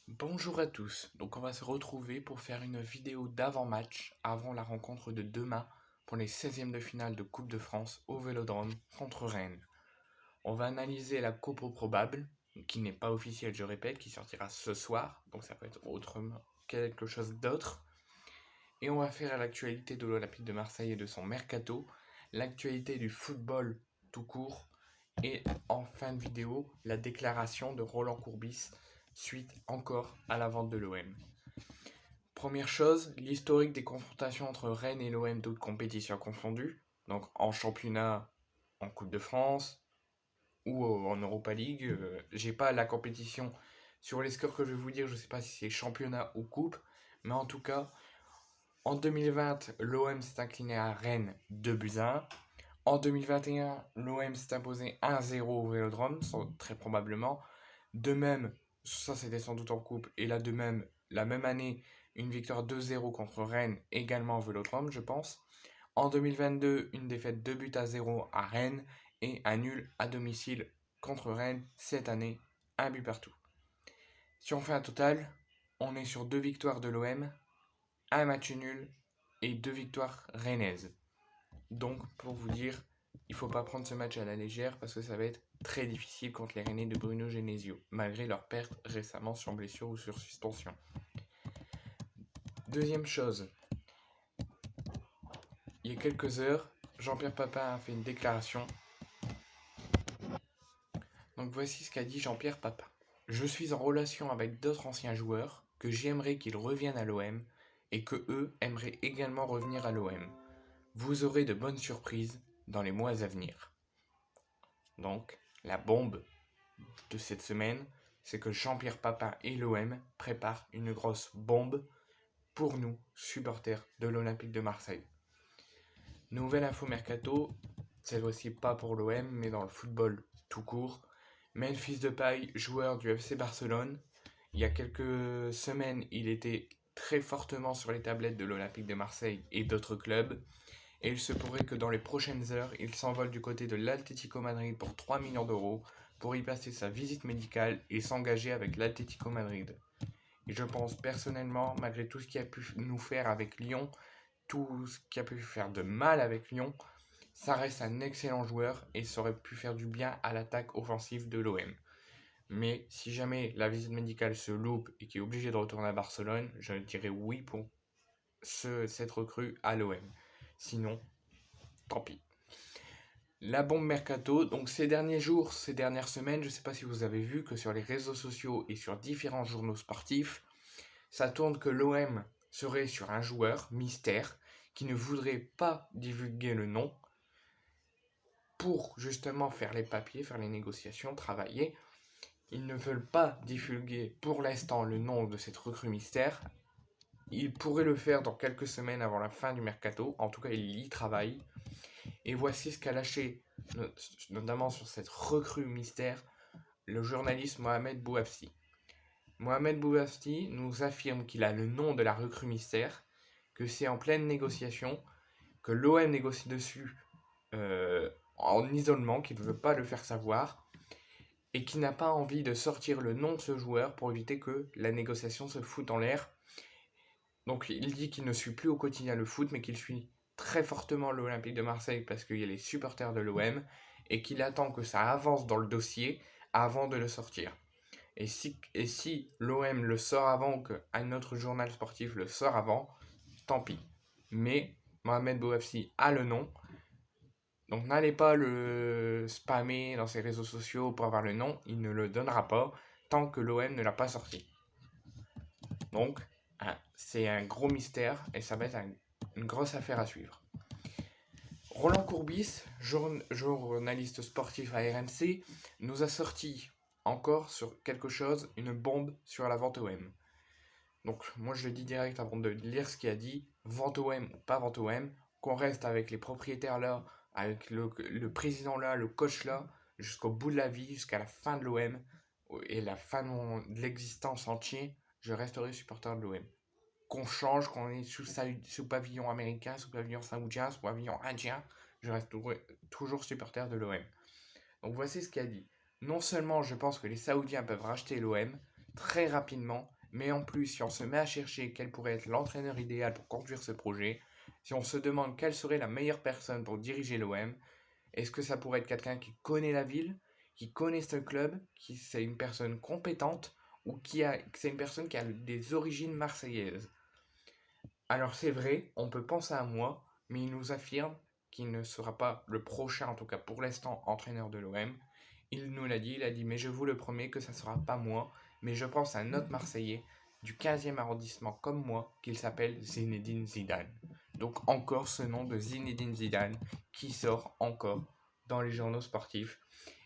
Bonjour à tous, donc on va se retrouver pour faire une vidéo d'avant-match avant la rencontre de demain pour les 16e de finale de Coupe de France au Vélodrome contre Rennes. On va analyser la compo probable, qui n'est pas officielle je répète, qui sortira ce soir, donc ça peut être autrement quelque chose d'autre. Et on va faire l'actualité de l'Olympique de Marseille et de son mercato, l'actualité du football tout court, et en fin de vidéo, la déclaration de Roland Courbis suite encore à la vente de l'OM. Première chose, l'historique des confrontations entre Rennes et l'OM toutes compétitions confondues, donc en championnat, en Coupe de France ou en Europa League. J'ai pas la compétition sur les scores que je vais vous dire, je sais pas si c'est championnat ou coupe, mais en tout cas, en 2020, l'OM s'est incliné à Rennes 2-1. En 2021, l'OM s'est imposé 1-0 au Vélodrome, très probablement. De même, ça c'était sans doute en coupe, et là de même, la même année, une victoire 2-0 contre Rennes, également au Vélodrome, je pense. En 2022, une défaite 2-0 à Rennes, et un nul à domicile contre Rennes, cette année, un but partout. Si on fait un total, on est sur 2 victoires de l'OM, un match nul, et 2 victoires rennaises. Donc, pour vous dire, il ne faut pas prendre ce match à la légère parce que ça va être très difficile contre les Rennais de Bruno Genesio, malgré leur perte récemment sur blessure ou sur suspension. Deuxième chose, il y a quelques heures, Jean-Pierre Papin a fait une déclaration. Donc voici ce qu'a dit Jean-Pierre Papin. Je suis en relation avec d'autres anciens joueurs que j'aimerais qu'ils reviennent à l'OM et que eux aimeraient également revenir à l'OM. Vous aurez de bonnes surprises dans les mois à venir. Donc, la bombe de cette semaine, c'est que Jean-Pierre Papin et l'OM préparent une grosse bombe pour nous, supporters de l'Olympique de Marseille. Nouvelle info mercato, cette fois-ci pas pour l'OM, mais dans le football tout court. Memphis Depay, joueur du FC Barcelone. Il y a quelques semaines, il était très fortement sur les tablettes de l'Olympique de Marseille et d'autres clubs. Et il se pourrait que dans les prochaines heures, il s'envole du côté de l'Atlético Madrid pour 3 millions d'euros pour y passer sa visite médicale et s'engager avec l'Atlético Madrid. Et je pense personnellement, malgré tout ce qu'il a pu nous faire avec Lyon, tout ce qu'il a pu faire de mal avec Lyon, ça reste un excellent joueur et ça aurait pu faire du bien à l'attaque offensive de l'OM. Mais si jamais la visite médicale se loupe et qu'il est obligé de retourner à Barcelone, je dirais oui pour cette recrue à l'OM. Sinon, tant pis. La bombe mercato, donc ces derniers jours, ces dernières semaines, je ne sais pas si vous avez vu que sur les réseaux sociaux et sur différents journaux sportifs, ça tourne que l'OM serait sur un joueur mystère qui ne voudrait pas divulguer le nom pour justement faire les papiers, faire les négociations, travailler. Ils ne veulent pas divulguer pour l'instant le nom de cette recrue mystère. Ils pourraient le faire dans quelques semaines avant la fin du mercato, en tout cas ils y travaillent. Et voici ce qu'a lâché, notamment sur cette recrue mystère, le journaliste Mohamed Bouafsi. Mohamed Bouafsi nous affirme qu'il a le nom de la recrue mystère, que c'est en pleine négociation, que l'OM négocie dessus en isolement, qu'il ne veut pas le faire savoir, et qui n'a pas envie de sortir le nom de ce joueur pour éviter que la négociation se foute en l'air. Donc il dit qu'il ne suit plus au quotidien le foot, mais qu'il suit très fortement l'Olympique de Marseille parce qu'il y a les supporters de l'OM et qu'il attend que ça avance dans le dossier avant de le sortir. Et si l'OM le sort avant ou qu'un autre journal sportif le sort avant, tant pis. Mais Mohamed Bouafsi a le nom, donc n'allez pas le spammer dans ses réseaux sociaux pour avoir le nom, il ne le donnera pas tant que l'OM ne l'a pas sorti. Donc, c'est un gros mystère et ça va être une grosse affaire à suivre. Roland Courbis, journaliste sportif à RMC, nous a sorti encore sur quelque chose, une bombe sur la vente OM. Donc moi je le dis direct avant de lire ce qu'il a dit, vente OM ou pas vente OM, qu'on reste avec les propriétaires là, avec le président là, le coach là, jusqu'au bout de la vie, jusqu'à la fin de l'OM, et la fin de l'existence entière, je resterai supporter de l'OM. Qu'on change, qu'on est sous pavillon américain, sous pavillon saoudien, sous pavillon indien, je reste toujours supporter de l'OM. Donc voici ce qu'il a dit. Non seulement je pense que les Saoudiens peuvent racheter l'OM très rapidement Mais en plus, si on se met à chercher quel pourrait être l'entraîneur idéal pour conduire ce projet, si on se demande quelle serait la meilleure personne pour diriger l'OM, est-ce que ça pourrait être quelqu'un qui connaît la ville, qui connaît ce club, qui c'est une personne compétente ou que c'est une personne qui a des origines marseillaises? Alors c'est vrai, on peut penser à moi, mais il nous affirme qu'il ne sera pas le prochain, en tout cas pour l'instant, entraîneur de l'OM. Il nous l'a dit, il a dit, mais je vous le promets que ça ne sera pas moi, mais je pense à un autre Marseillais du 15e arrondissement comme moi, qu'il s'appelle Zinedine Zidane. Donc encore ce nom de Zinedine Zidane qui sort encore dans les journaux sportifs.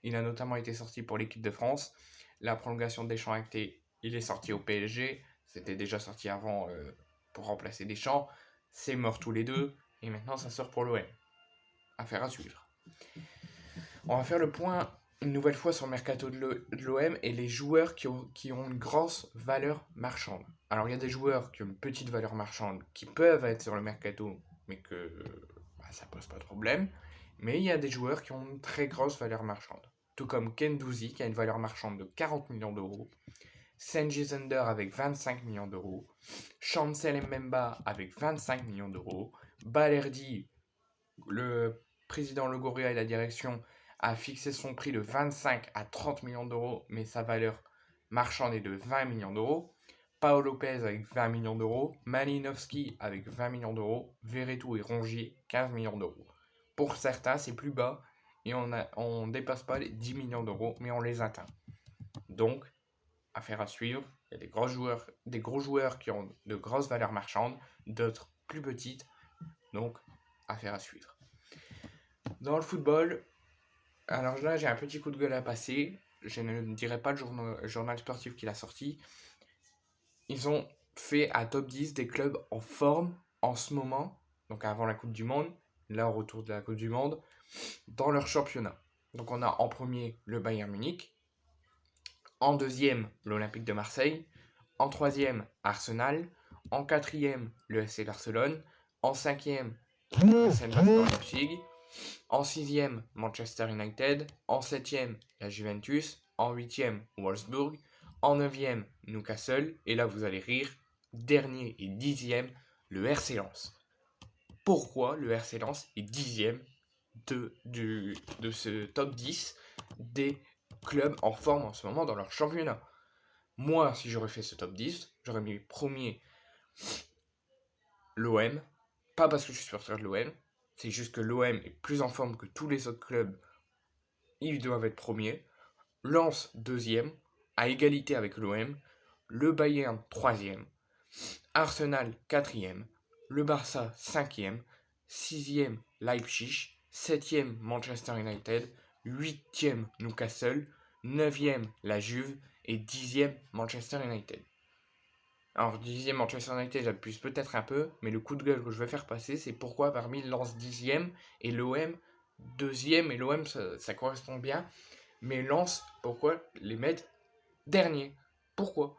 Il a notamment été sorti pour l'équipe de France. La prolongation de Deschamps actée, il est sorti au PSG. C'était déjà sorti avant pour remplacer Deschamps. C'est mort tous les deux. Et maintenant, ça sort pour l'OM. Affaire à suivre. On va faire le point une nouvelle fois sur le mercato de l'OM et les joueurs qui ont une grosse valeur marchande. Alors, il y a des joueurs qui ont une petite valeur marchande qui peuvent être sur le mercato, mais que ça pose pas de problème. Mais il y a des joueurs qui ont une très grosse valeur marchande. Tout comme Guendouzi qui a une valeur marchande de 40 millions d'euros. Cengiz Under avec 25 millions d'euros. Chancel Mbemba avec 25 millions d'euros. Balerdi, le président Longoria et la direction a fixé son prix de 25 à 30 millions d'euros, mais sa valeur marchande est de 20 millions d'euros. Paolo Lopez avec 20 millions d'euros. Malinowski avec 20 millions d'euros. Verretou et Rongier 15 millions d'euros. Pour certains, c'est plus bas et on ne dépasse pas les 10 millions d'euros, mais on les atteint. Donc, affaire à suivre. Il y a des gros joueurs qui ont de grosses valeurs marchandes, d'autres plus petites. Donc, affaire à suivre. Dans le football, alors là, j'ai un petit coup de gueule à passer. Je ne dirai pas le journal sportif qui l'a sorti. Ils ont fait un top 10 des clubs en forme en ce moment, donc avant la Coupe du Monde, là au retour de la Coupe du Monde, dans leur championnat. Donc on a en premier le Bayern Munich, en deuxième l'Olympique de Marseille, en troisième Arsenal, en quatrième le FC Barcelone, en cinquième Leipzig, en sixième Manchester United, en septième la Juventus, en huitième Wolfsburg, en neuvième Newcastle, et là vous allez rire, dernier et dixième le RC Lens. Pourquoi le RC Lens est dixième de ce top 10 des clubs en forme en ce moment dans leur championnat? Moi, si j'aurais fait ce top 10, j'aurais mis premier l'OM, pas parce que je suis supporter de l'OM, c'est juste que l'OM est plus en forme que tous les autres clubs, ils doivent être premiers. Lens deuxième, à égalité avec l'OM, le Bayern troisième, Arsenal quatrième, le Barça cinquième, sixième Leipzig, septième Manchester United, huitième Newcastle, neuvième la Juve et dixième Manchester United. Alors, dixième Manchester United, j'abuse peut-être un peu, mais le coup de gueule que je vais faire passer, c'est pourquoi parmi Lens dixième et l'OM deuxième, et l'OM ça correspond bien, mais Lens, pourquoi les mettre dernier? Pourquoi?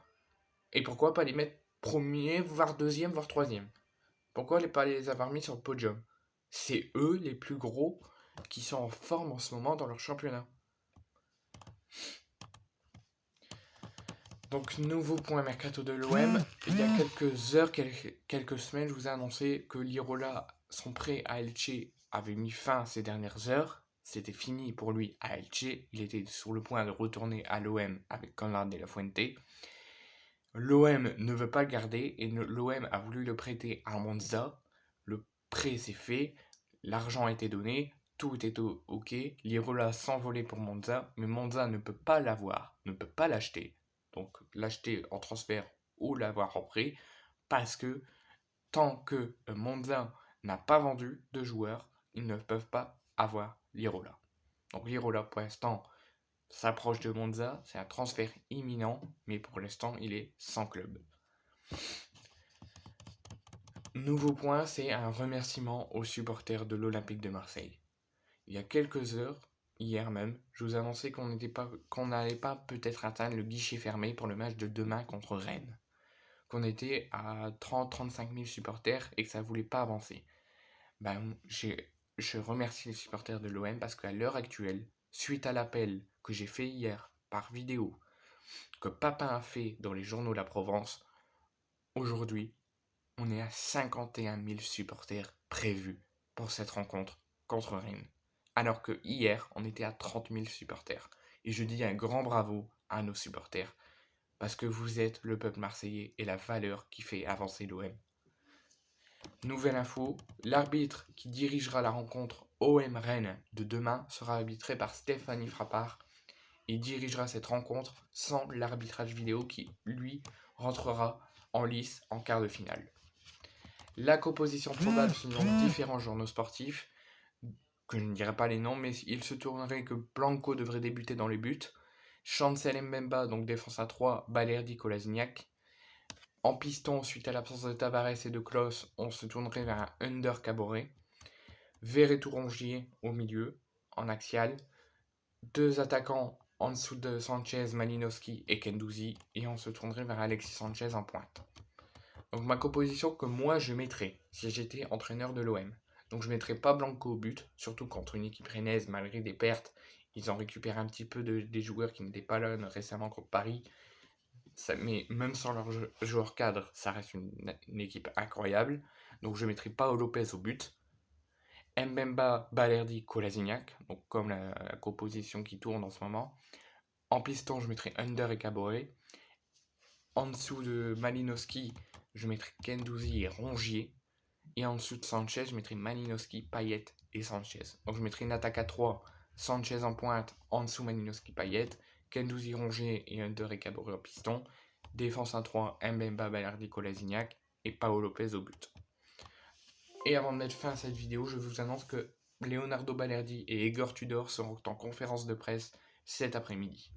Et pourquoi pas les mettre premier, voire deuxième, voire troisième? Pourquoi pas les avoir mis sur le podium? C'est eux les plus gros qui sont en forme en ce moment dans leur championnat. Donc, nouveau point mercato de l'OM. Il y a quelques heures, quelques semaines, je vous ai annoncé que l'Irola, son prêt à Elche, avait mis fin ces dernières heures. C'était fini pour lui à Elche. Il était sur le point de retourner à l'OM avec Conrad de la Fuente. L'OM ne veut pas le garder et l'OM a voulu le prêter à Monza. Le prêt s'est fait, l'argent a été donné, tout est ok. L'Irola s'envolait pour Monza, mais Monza ne peut pas l'avoir, ne peut pas l'acheter. Donc l'acheter en transfert ou l'avoir en prêt, parce que tant que Monza n'a pas vendu de joueurs, ils ne peuvent pas avoir l'Irola. Donc l'Irola pour l'instant s'approche de Monza, c'est un transfert imminent, mais pour l'instant il est sans club. Nouveau point, c'est un remerciement aux supporters de l'Olympique de Marseille. Il y a quelques heures, hier même, je vous annonçais qu'on n'allait pas peut-être atteindre le guichet fermé pour le match de demain contre Rennes. Qu'on était à 30-35 000 supporters et que ça ne voulait pas avancer. Je remercie les supporters de l'OM parce qu'à l'heure actuelle, suite à l'appel que j'ai fait hier par vidéo que Papin a fait dans les journaux de la Provence, aujourd'hui, on est à 51 000 supporters prévus pour cette rencontre contre Rennes. Alors que hier, on était à 30 000 supporters. Et je dis un grand bravo à nos supporters, parce que vous êtes le peuple marseillais et la valeur qui fait avancer l'OM. Nouvelle info, l'arbitre qui dirigera la rencontre OM Rennes de demain sera arbitré par Stéphanie Frappard. Il dirigera cette rencontre sans l'arbitrage vidéo qui, lui, rentrera en lice en quart de finale. La composition probable selon différents journaux sportifs, que je ne dirai pas les noms, mais il se tournerait que Blanco devrait débuter dans les buts, Chancel Mbemba, donc défense à 3, Balerdi, Kolasinac. En piston, suite à l'absence de Tavares et de Klose, on se tournerait vers un Under Caboret. Verretou Rongier au milieu, en axial. Deux attaquants en dessous de Sanchez, Malinowski et Kendouzi. Et on se tournerait vers Alexis Sanchez en pointe. Donc ma composition que moi je mettrais si j'étais entraîneur de l'OM. Donc je mettrais pas Blanco au but, surtout contre une équipe rennaise, malgré des pertes. Ils ont récupéré un petit peu des joueurs qui n'étaient pas là récemment contre Paris. Mais même sans leur joueur cadre, ça reste une équipe incroyable. Donc je mettrai Paolo Lopez au but. Mbemba, Balerdi, Kolasinac, donc comme la composition qui tourne en ce moment. En piston, je mettrai Under et Caboret. En dessous de Malinowski, je mettrai Kendouzi et Rongier. Et en dessous de Sanchez, je mettrai Malinowski, Payet et Sanchez. Donc je mettrai une attaque à 3, Sanchez en pointe, en dessous Malinowski, Payet, Kendouzi, Rongier et Under et Caboret en piston. Défense à 3, Mbemba, Balerdi, Kolasinac et Paolo Lopez au but. Et avant de mettre fin à cette vidéo, je vous annonce que Leonardo Balerdi et Igor Tudor seront en conférence de presse cet après-midi.